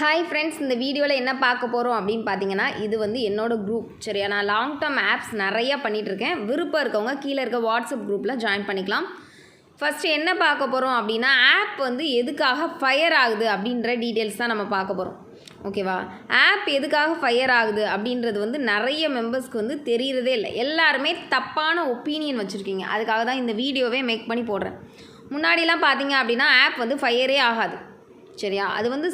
Hi friends, இந்த வீடியோவில் என்ன பார்க்க போகிறோம் அப்படின்னு பார்த்தீங்கன்னா, இது வந்து என்னோடய குரூப். சரியா, நான் லாங் டேர்ம் ஆப்ஸ் நிறையா பண்ணிகிட்ருக்கேன். விருப்பம் இருக்கவங்க கீழே இருக்க வாட்ஸ்அப் குரூப்பில் ஜாயின் பண்ணிக்கலாம். ஃபஸ்ட்டு என்ன பார்க்க போகிறோம் அப்படின்னா, ஆப் வந்து எதுக்காக ஃபயர் ஆகுது அப்படின்ற டீட்டெயில்ஸ் தான் நம்ம பார்க்க போகிறோம். ஓகேவா? ஆப் எதுக்காக ஃபயர் ஆகுது அப்படின்றது வந்து நிறைய மெம்பர்ஸ்க்கு வந்து தெரியறதே இல்லை. எல்லாருமே தப்பான ஒப்பீனியன் வச்சுருக்கீங்க. அதுக்காக தான் இந்த வீடியோவே மேக் பண்ணி போடுறேன். முன்னாடிலாம் பார்த்தீங்க அப்படின்னா ஆப் வந்து ஃபயரே ஆகாது. சரியா, அது வந்து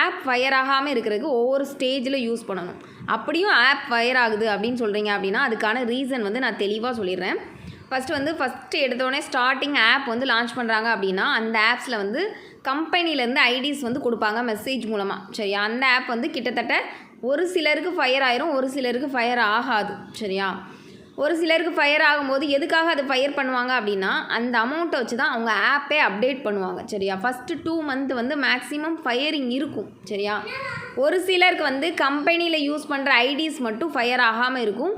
ஆப் ஃபயர் ஆகாமல் இருக்கிறதுக்கு ஒவ்வொரு ஸ்டேஜில் யூஸ் பண்ணணும். அப்படியும் ஆப் ஃபயர் ஆகுது அப்படின்னு சொல்கிறீங்க அப்படின்னா அதுக்கான ரீசன் வந்து நான் தெளிவாக சொல்லிடுறேன். ஃபஸ்ட்டு எடுத்தோடனே ஸ்டார்டிங் ஆப் வந்து லான்ச் பண்ணுறாங்க அப்படின்னா அந்த ஆப்ஸில் வந்து கம்பெனிலேருந்து ஐடிஸ் வந்து கொடுப்பாங்க மெசேஜ் மூலமாக. சரியா, அந்த ஆப் வந்து கிட்டத்தட்ட ஒரு சிலருக்கு ஃபயர் ஆயிரும், ஒரு சிலருக்கு ஃபயர் ஆகாது. சரியா, ஒரு சிலருக்கு ஃபயர் ஆகும்போது எதுக்காக அது ஃபயர் பண்ணுவாங்க அப்படின்னா அந்த அமௌண்ட்டை வச்சு தான் அவங்க ஆப்பே அப்டேட் பண்ணுவாங்க. சரியா, ஃபஸ்ட்டு 2 மந்த் வந்து மேக்ஸிமம் ஃபயரிங் இருக்கும். சரியா, ஒரு சிலருக்கு வந்து கம்பெனியில் யூஸ் பண்ணுற ஐடிஸ் மட்டும் ஃபயர் ஆகாமல் இருக்கும்,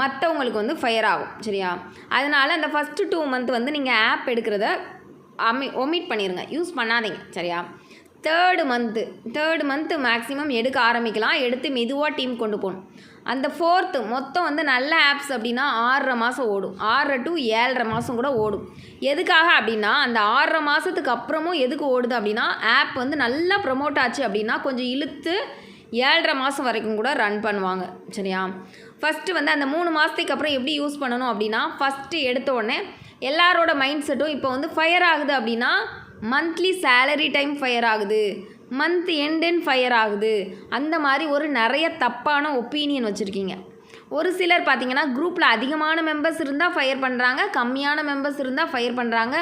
மற்றவங்களுக்கு வந்து ஃபயர் ஆகும். சரியா, அதனால் அந்த ஃபஸ்ட்டு 2 மந்த் வந்து நீங்கள் ஆப் எடுக்கிறத ஒமிட் பண்ணிடுங்க, யூஸ் பண்ணாதீங்க. சரியா, தேர்டு மந்த்து மேக்ஸிமம் எடுக்க ஆரம்பிக்கலாம். எடுத்து மெதுவாக டீம் கொண்டு போகணும். அந்த 4th மொத்தம் வந்து நல்ல ஆப்ஸ் அப்படின்னா 6.5 மாதம் ஓடும், 6 to 7.5 மாதம் கூட ஓடும். எதுக்காக அப்படின்னா அந்த 6.5 மாதத்துக்கு அப்புறமும் எதுக்கு ஓடுது அப்படின்னா ஆப் வந்து நல்லா ப்ரமோட் ஆச்சு அப்படின்னா கொஞ்சம் இழுத்து 7.5 மாதம் வரைக்கும் கூட ரன் பண்ணுவாங்க. சரியா, ஃபஸ்ட்டு வந்து அந்த 3 மாதத்துக்கு அப்புறம் எப்படி யூஸ் பண்ணணும் அப்படின்னா, ஃபஸ்ட்டு எடுத்த உடனே எல்லாரோட மைண்ட் செட்டும் இப்போ வந்து ஃபயர் ஆகுது அப்படின்னா மந்த்லி சேலரி டைம் ஃபயர் ஆகுது, மந்த் எண்டுன்னு ஃபயர் ஆகுது, அந்த மாதிரி ஒரு நிறைய தப்பான ஒப்பீனியன் வச்சுருக்கீங்க. ஒரு சிலர் பார்த்தீங்கன்னா குரூப்பில் அதிகமான மெம்பர்ஸ் இருந்தால் ஃபயர் பண்ணுறாங்க, கம்மியான மெம்பர்ஸ் இருந்தால் ஃபயர் பண்ணுறாங்க,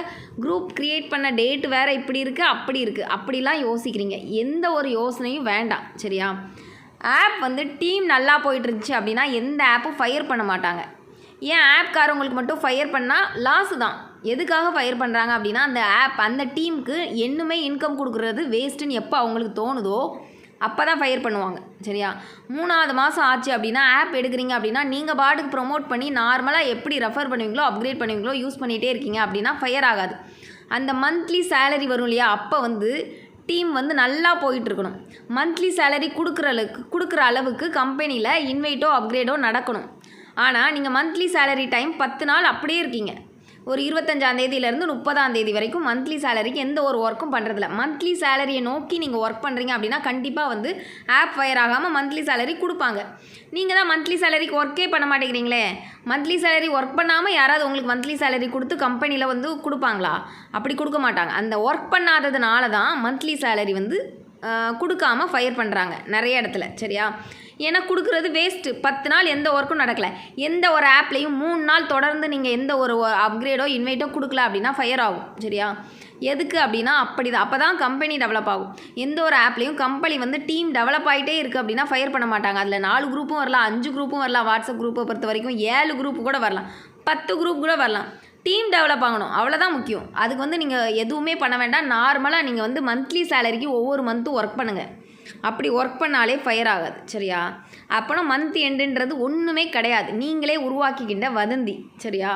குரூப் க்ரியேட் பண்ண டேட் வேறு இப்படி இருக்குது அப்படி இருக்குது, அப்படிலாம் யோசிக்கிறீங்க. எந்த ஒரு யோசனையும் வேண்டாம். சரியா, ஆப் வந்து டீம் நல்லா போயிட்டுருந்துச்சு அப்படின்னா எந்த ஆப்பும் ஃபயர் பண்ண மாட்டாங்க. ஏன் ஆப்காரவங்களுக்கு மட்டும் ஃபயர் பண்ணால் லாஸு தான். எதுக்காக ஃபயர் பண்ணுறாங்க அப்படின்னா அந்த ஆப் அந்த டீமுக்கு என்னுமே இன்கம் கொடுக்குறது வேஸ்ட்டுன்னு எப்போ அவங்களுக்கு தோணுதோ அப்போ தான் ஃபயர் பண்ணுவாங்க. சரியா, 3வது மாதம் ஆச்சு அப்படின்னா ஆப் எடுக்கிறீங்க அப்படின்னா நீங்கள் பாட்டுக்கு ப்ரொமோட் பண்ணி நார்மலாக எப்படி ரெஃபர் பண்ணுவீங்களோ அப்கிரேட் பண்ணுவீங்களோ யூஸ் பண்ணிகிட்டே இருக்கீங்க அப்படின்னா ஃபயர் ஆகாது. அந்த மந்த்லி சேலரி வரும் இல்லையா, அப்போ வந்து டீம் வந்து நல்லா போயிட்டுருக்கணும். மந்த்லி சேலரி கொடுக்குற அளவுக்கு கம்பெனியில் இன்வைட்டோ அப்கிரேடோ நடக்கணும். ஆனால் நீங்கள் மந்த்லி சேலரி டைம் 10 நாள் அப்படியே இருக்கீங்க. ஒரு 25ஆம் தேதியிலேருந்து 30ஆம் தேதி வரைக்கும் மந்த்லி சேலரிக்கு எந்த ஒரு ஒர்க்கும் பண்ணுறதில்ல. மந்த்லி சேலரியை நோக்கி நீங்கள் ஒர்க் பண்ணுறீங்க அப்படின்னா கண்டிப்பாக வந்து ஆப் ஃபயர் ஆகாமல் மந்த்லி சேலரி கொடுப்பாங்க. நீங்கள் தான் மந்த்லி சேலரிக்கு ஒர்க்கே பண்ண மாட்டேங்கிறீங்களே. மந்த்லி சேலரி ஒர்க் பண்ணாமல் யாராவது உங்களுக்கு மந்த்லி சேலரி கொடுத்து கம்பெனியில் வந்து கொடுப்பாங்களா? அப்படி கொடுக்க மாட்டாங்க. அந்த ஒர்க் பண்ணாததுனால தான் மந்த்லி சேலரி வந்து கொடுக்காமல் ஃபயர் பண்ணுறாங்க நிறைய இடத்துல. சரியா, ஏன்னா கொடுக்குறது வேஸ்ட்டு. 10 நாள் எந்த ஒர்க்கும் நடக்கலை. எந்த ஒரு ஆப்லேயும் 3 நாள் தொடர்ந்து நீங்கள் எந்த ஒரு அப்கிரேடோ இன்வைட்டோ கொடுக்கல அப்படின்னா ஃபயர் ஆகும். சரியா, எதுக்கு அப்படின்னா அப்போ தான் கம்பெனி டெவலப் ஆகும். எந்த ஒரு ஆப்லேயும் கம்பெனி வந்து டீம் டெவலப் ஆகிட்டே இருக்குது அப்படின்னா ஃபயர் பண்ண மாட்டாங்க. அதில் 4 குரூப்பும் வரலாம், 5 குரூப்பும் வரலாம். வாட்ஸ்அப் குரூப்பை பொறுத்த வரைக்கும் 7 குரூப்பு கூட வரலாம், 10 குரூப் கூட வரலாம். டீம் டெவலப் ஆகணும், அவ்வளோதான் முக்கியம். அதுக்கு வந்து நீங்கள் எதுவுமே பண்ண வேண்டாம். நார்மலாக நீங்கள் வந்து மந்த்லி சேலரிக்கு ஒவ்வொரு மந்த்தும் ஒர்க் பண்ணுங்கள். அப்படி ஒர்க் பண்ணாலே ஃபயர் ஆகாது. சரியா, அப்போனா மந்த் எண்டுன்றது ஒன்றுமே கிடையாது, நீங்களே உருவாக்கிக்கிட்ட வதந்தி. சரியா,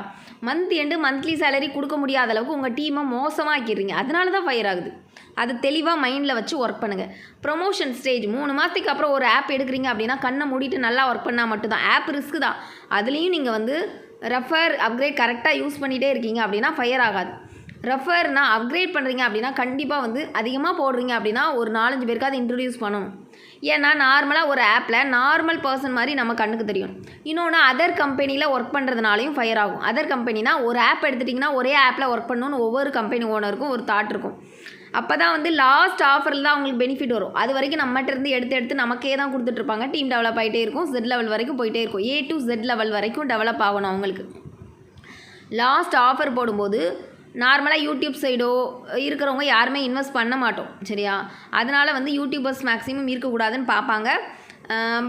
மந்த் எண்டு மந்த்லி சேலரி கொடுக்க முடியாத அளவுக்கு உங்கள் டீமை மோசமாக்கிடுறீங்க, அதனால தான் ஃபயர் ஆகுது. அது தெளிவாக மைண்டில் வச்சு ஒர்க் பண்ணுங்கள். ப்ரொமோஷன் ஸ்டேஜ் 3 மாதத்துக்கு அப்புறம் ஒரு ஆப் எடுக்கிறீங்க அப்படின்னா கண்ணை மூடிட்டு நல்லா ஒர்க் பண்ணால் மட்டும்தான். ஆப் ரிஸ்க்கு தான், அதுலேயும் நீங்கள் வந்து ரெஃபர் அப்கிரேட் கரெக்டாக யூஸ் பண்ணிகிட்டே இருக்கீங்க அப்படின்னா ஃபயர் ஆகாது. ரெஃபர்னா அப்கிரேட் பண்ணுறீங்க அப்படின்னா கண்டிப்பாக வந்து அதிகமாக போடுறீங்க அப்படின்னா ஒரு 4-5 பேருக்காவது இன்ட்ரடியூஸ் பண்ணணும். ஏன்னா நார்மலாக ஒரு ஆப்பில் நார்மல் பர்சன் மாதிரி நம்ம கண்ணுக்கு தெரியும். இன்னொன்று அதர் கம்பெனியில் ஒர்க் பண்ணுறதுனாலையும் ஃபயர் ஆகும். அதர் கம்பெனினா ஒரு ஆப் எடுத்துட்டிங்கன்னா ஒரே ஆப்பில் ஒர்க் பண்ணணும்னு ஒவ்வொரு கம்பெனி ஓனருக்கும் ஒரு தாட் இருக்கும். அப்போ தான் வந்து லாஸ்ட் ஆஃபரில் தான் அவங்களுக்கு பெனிஃபிட் வரும். அது வரைக்கும் நம்மகிட்ட இருந்து எடுத்து நமக்கே தான் கொடுத்துட்ருப்பாங்க. டீம் டெவலப் ஆகிட்டே இருக்கும், Z லெவல் வரைக்கும் போயிட்டே இருக்கும். A to Z லெவல் வரைக்கும் டெவலப் ஆகணும் அவங்களுக்கு. லாஸ்ட் ஆஃபர் போடும்போது நார்மலாக யூடியூப் சைடோ இருக்கிறவங்க யாருமே இன்வெஸ்ட் பண்ண மாட்டோம். சரியா, அதனால் வந்து யூடியூபர்ஸ் மேக்ஸிமம் இருக்கக்கூடாதுன்னு பார்ப்பாங்க.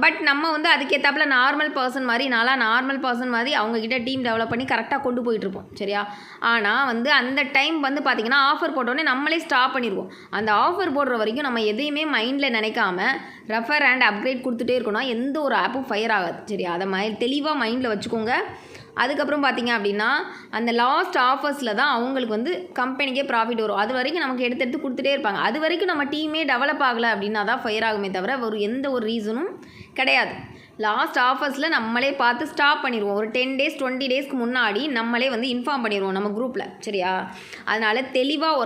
பட் நம்ம வந்து அதுக்கேற்றாப்புல நார்மல் பர்சன் மாதிரி அவங்கக்கிட்ட டீம் டெவலப் பண்ணி கரெக்டாக கொண்டு போயிட்டுருப்போம். சரியா, ஆனால் வந்து அந்த டைம் வந்து பார்த்திங்கன்னா ஆஃபர் போட்டோடனே நம்மளே ஸ்டாப் பண்ணிடுவோம். அந்த ஆஃபர் போடுற வரைக்கும் நம்ம எதையுமே மைண்டில் நினைக்காம ரெஃபர் அண்ட் அப்கிரேட் கொடுத்துட்டே இருக்கணும். எந்த ஒரு ஆப்பும் ஃபயர் ஆகாது. சரியா, அதை தெளிவாக மைண்டில் வச்சுக்கோங்க. அதுக்கப்புறம் பார்த்திங்க அப்படின்னா அந்த லாஸ்ட் ஆஃபர்ஸில் தான் அவங்களுக்கு வந்து கம்பெனிக்கே ப்ராஃபிட் வரும். அது வரைக்கும் நமக்கு எடுத்து கொடுத்துட்டே இருப்பாங்க. அது வரைக்கும் நம்ம டீமே டெவலப் ஆகலை அப்படின்னா தான் ஃபயர் ஆகுமே தவிர எந்த ஒரு ரீசனும் கிடையாது. லாஸ்ட் ஆஃபர்ஸில் நம்மளே பார்த்து ஸ்டாப் பண்ணிடுவோம். ஒரு 10 டேஸ் 20 டேஸ்க்கு முன்னாடி நம்மளே வந்து இன்ஃபார்ம் பண்ணிடுவோம் நம்ம குரூப்பில். சரியா? அதனால் தெளிவாக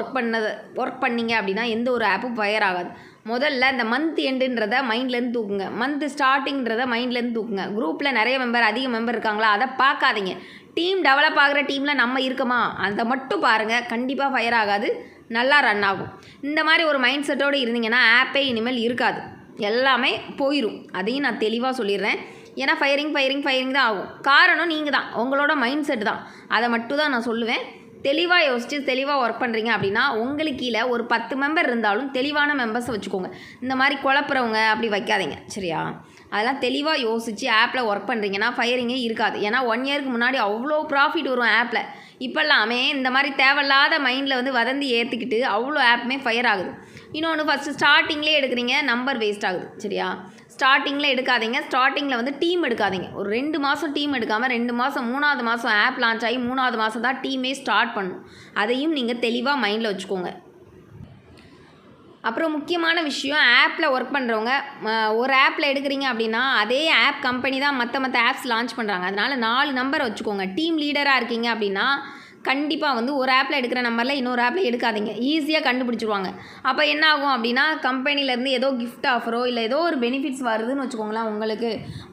ஒர்க் பண்ணிங்க அப்படின்னா எந்த ஒரு ஆப்பும் ஃபயர் ஆகாது. முதல்ல இந்த மந்த் எண்டுன்றதை மைண்ட்லேருந்து தூக்குங்க. மந்த் ஸ்டார்டிங்கிறத மைண்ட்லேருந்து தூக்குங்க. குரூப்பில் நிறைய அதிக மெம்பர் இருக்காங்களா அதை பார்க்காதீங்க. டீம் டெவலப் ஆகிற டீமில் நம்ம இருக்கோமா அதை மட்டும் பாருங்கள். கண்டிப்பாக ஃபயர் ஆகாது, நல்லா ரன் ஆகும். இந்த மாதிரி ஒரு மைண்ட் செட்டோடு இருந்தீங்கன்னா ஆப்பே இனிமேல் இருக்காது, எல்லாமே போயிடும். அதையும் நான் தெளிவாக சொல்லிடுறேன். ஏன்னா ஃபயரிங் தான் ஆகும். காரணம் நீங்கள் தான், உங்களோட மைண்ட் செட் தான். அதை மட்டும் தான் நான் சொல்லுவேன். தெளிவாக யோசித்து தெளிவாக ஒர்க் பண்ணுறீங்க அப்படின்னா உங்களுக்கு கீழே ஒரு 10 மெம்பர் இருந்தாலும் தெளிவான மெம்பர்ஸை வச்சுக்கோங்க. இந்த மாதிரி குழப்புறவங்க அப்படி வைக்காதீங்க. சரியா? அதெல்லாம் தெளிவாக யோசித்து ஆப்பில் ஒர்க் பண்ணுறீங்கன்னா ஃபயரிங்கே இருக்காது. ஏன்னா 1 இயருக்கு முன்னாடி அவ்வளோ ப்ராஃபிட் வரும் ஆப்பில். இப்போல்லாமே இந்த மாதிரி தேவையில்லாத மைண்டில் வந்து வதந்தி ஏற்றிக்கிட்டு அவ்வளோ ஆப்புமே ஃபயர் ஆகுது. இன்னொன்று, ஃபஸ்ட்டு ஸ்டார்டிங்லேயே எடுக்கிறீங்க, நம்பர் வேஸ்ட் ஆகுது. சரியா? ஸ்டார்டிங்கில் எடுக்காதீங்க. ஸ்டார்டிங்கில் வந்து டீம் எடுக்காதீங்க. ஒரு 2 மாதம் டீம் எடுக்காமல் 2 மாதம் 3வது மாதம் ஆப் லான்ச் ஆகி 3வது மாதம் தான் டீமே ஸ்டார்ட் பண்ணணும். அதையும் நீங்கள் தெளிவாக மைண்டில் வச்சுக்கோங்க. அப்புறம் முக்கியமான விஷயம், ஆப்பில் ஒர்க் பண்ணுறவங்க ஒரு ஆப்பில் எடுக்கிறீங்க அப்படின்னா அதே ஆப் கம்பெனி தான் மற்ற ஆப்ஸ் லான்ச் பண்ணுறாங்க. அதனால் 4 நம்பர் வச்சுக்கோங்க. டீம் லீடராக இருக்கீங்க அப்படின்னா கண்டிப்பாக வந்து ஒரு ஆப்பில் எடுக்கிற நம்பரில் இன்னொரு ஆப்பில் எடுக்காதீங்க. ஈஸியாக கண்டுபிடிச்சிருவாங்க. அப்போ என்ன ஆகும் அப்படின்னா கம்பெனிலேருந்து ஏதோ கிஃப்ட் ஆஃபரோ இல்லை ஏதோ ஒரு பெனிஃபிட்ஸ் வருதுன்னு வச்சுக்கோங்களேன், உங்களுக்கு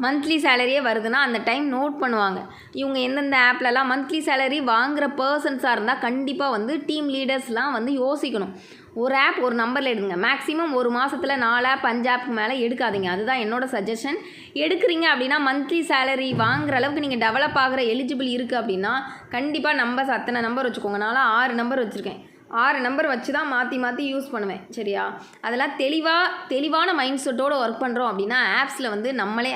மந்த்லி சேலரியே வருதுன்னா அந்த டைம் நோட் பண்ணுவாங்க. இவங்க எந்தெந்த ஆப்லலாம் மந்த்லி சேலரி வாங்குகிற பர்சன்ஸாக இருந்தால் கண்டிப்பாக வந்து டீம் லீடர்ஸ்லாம் வந்து யோசிக்கணும். ஒரு ஆப் ஒரு நம்பரில் எடுங்க. மேக்ஸிமம் ஒரு மாதத்தில் 4 ஆப் 5 ஆப்புக்கு மேலே எடுக்காதீங்க. அதுதான் என்னோடய சஜஷன். எடுக்கிறீங்க அப்படின்னா மந்த்லி சேலரி வாங்குற அளவுக்கு நீங்கள் டெவலப் ஆகிற எலிஜிபிள் இருக்குது அப்படின்னா கண்டிப்பாக நம்பர்ஸ் அத்தனை நம்பர் வச்சுக்கோங்க. நான் 6 நம்பர் வச்சுருக்கேன். 6 நம்பர் வச்சு தான் மாற்றி யூஸ் பண்ணுவேன். சரியா? அதெல்லாம் தெளிவான மைண்ட் செட்டோடு ஒர்க் பண்ணுறோம் அப்படின்னா ஆப்ஸில் வந்து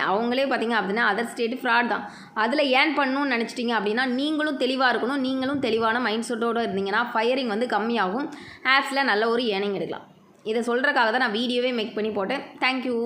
அவங்களே பார்த்திங்க அப்படின்னா அதர் ஸ்டேட் ஃப்ராட் தான். அதில் ஏர்ன் பண்ணணும்னு நினச்சிட்டிங்க அப்படின்னா நீங்களும் தெளிவாக இருக்கணும். நீங்களும் தெளிவான மைண்ட் செட்டோடு இருந்தீங்கன்னா ஃபயரிங் வந்து கம்மியாகும். ஆப்ஸில் நல்ல ஒரு ஏர்னிங் எடுக்கலாம். இதை சொல்கிறக்காக தான் நான் வீடியோவே மேக் பண்ணி போட்டேன். தேங்க்யூ.